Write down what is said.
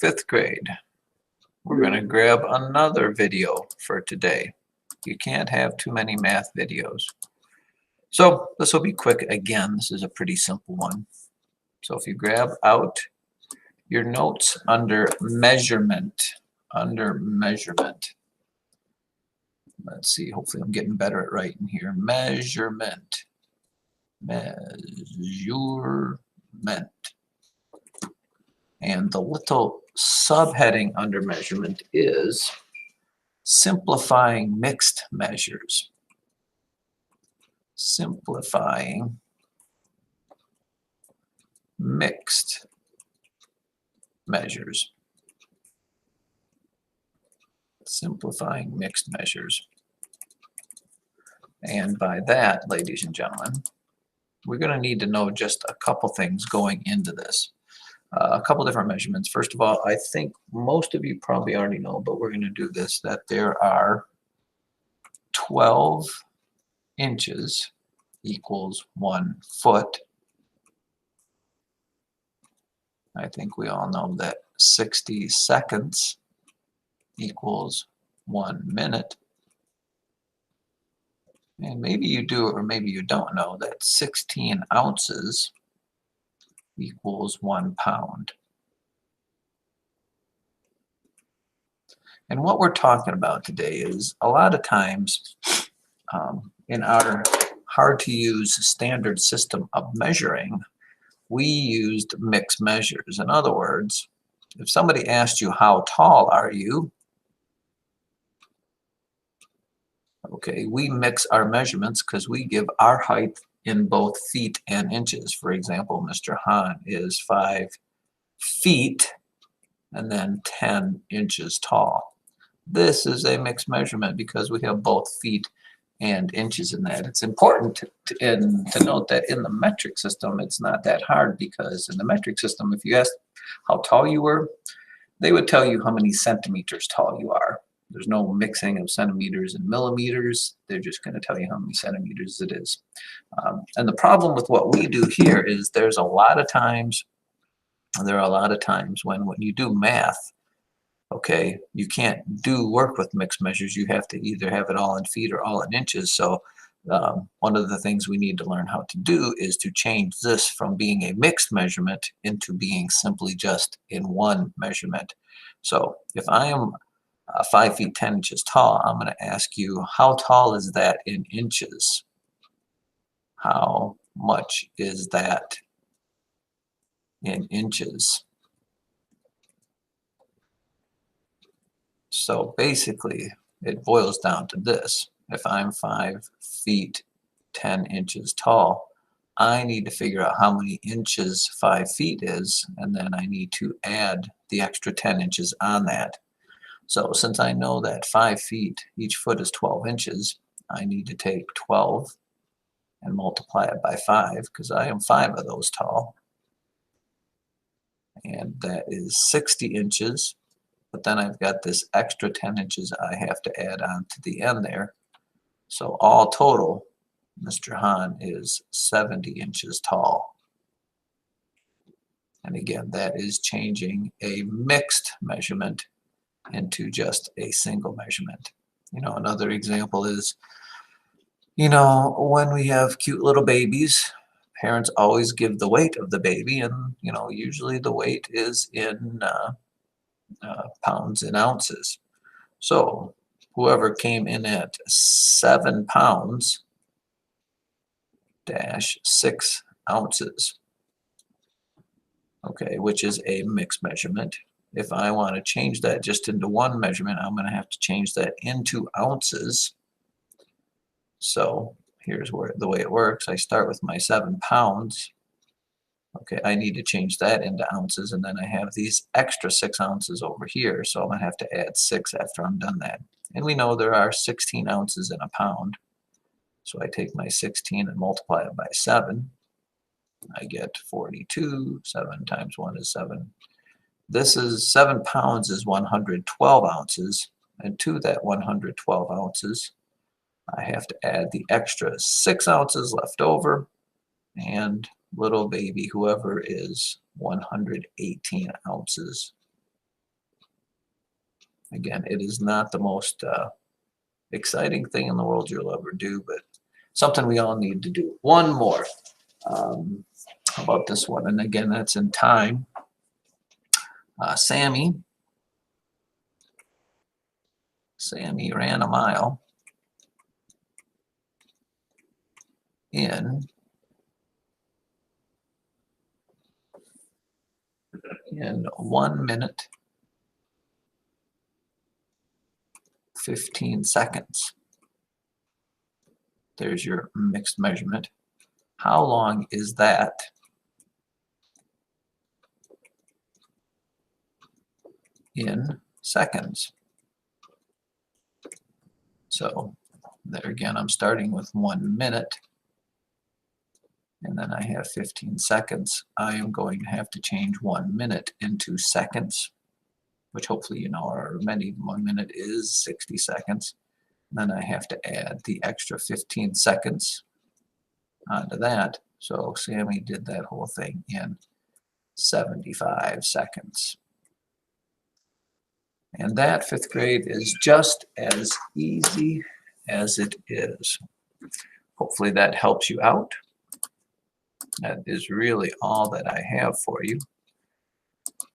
fifth grade. We're going to grab another video for today. You can't have too many math videos. So this will be quick again. This is a pretty simple one. So if you grab out your notes under measurement, let's see, hopefully I'm getting better at writing here. Measurement. And the little subheading under measurement is simplifying mixed measures. Simplifying mixed measures. Simplifying mixed measures. And by that, ladies and gentlemen, we're going to need to know just a couple things going into this. A couple different measurements. First of all, I think most of you probably already know, but we're going to do this, that there are 12 inches equals 1 foot. I think we all know that 60 seconds equals 1 minute. And maybe you do or maybe you don't know that 16 ounces equals 1 pound. And what we're talking about today is a lot of times in our hard-to-use standard system of measuring, we used mixed measures. In other words, if somebody asked you, how tall are you? Okay, we mix our measurements because we give our height in both feet and inches. For example, Mr. Hahn is 5 feet and then 10 inches tall. This is a mixed measurement because we have both feet and inches in that. It's important to note that in the metric system, it's not that hard, because in the metric system, if you ask how tall you were, they would tell you how many centimeters tall you are. There's no mixing of centimeters and millimeters. They're just going to tell you how many centimeters it is. And the problem with what we do here is there are a lot of times when you do math, okay, you can't do work with mixed measures. You have to either have it all in feet or all in inches. So one of the things we need to learn how to do is to change this from being a mixed measurement into being simply just in one measurement. So if I am 5 feet 10 inches tall, I'm going to ask you, how tall is that in inches? How much is that in inches? So basically, it boils down to this. If I'm 5 feet 10 inches tall, I need to figure out how many inches 5 feet is, and then I need to add the extra 10 inches on that. So since I know that 5 feet, each foot is 12 inches, I need to take 12 and multiply it by 5, because I am 5 of those tall. And that is 60 inches. But then I've got this extra 10 inches I have to add on to the end there. So all total, Mr. Hahn is 70 inches tall. And again, that is changing a mixed measurement into just a single measurement. Another example is, when we have cute little babies, parents always give the weight of the baby, and usually the weight is in pounds and ounces. So whoever came in at 7 pounds dash 6 ounces, okay, which is a mixed measurement. If I want to change that just into one measurement, I'm going to have to change that into ounces. So here's the way it works. I start with my 7 pounds. Okay, I need to change that into ounces, and then I have these extra 6 ounces over here, so I'm going to have to add 6 after I'm done that. And we know there are 16 ounces in a pound. So I take my 16 and multiply it by 7. I get 42. 7 times 1 is 7. This is 7 pounds is 112 ounces, and to that 112 ounces, I have to add the extra 6 ounces left over, and little baby whoever is 118 ounces Again, it is not the most exciting thing in the world you'll ever do, but something we all need to do. One more. How about this one? And again, that's in time. Sammy ran a mile in 1 minute 15 seconds. There's your mixed measurement. How long is that in seconds? So there again, I'm starting with 1 minute, and then I have 15 seconds. I am going to have to change 1 minute into seconds, which hopefully you know are many. 1 minute is 60 seconds. Then I have to add the extra 15 seconds onto that. So Sammy did that whole thing in 75 seconds. And that, fifth grade, is just as easy as it is. Hopefully that helps you out. That is really all that I have for you.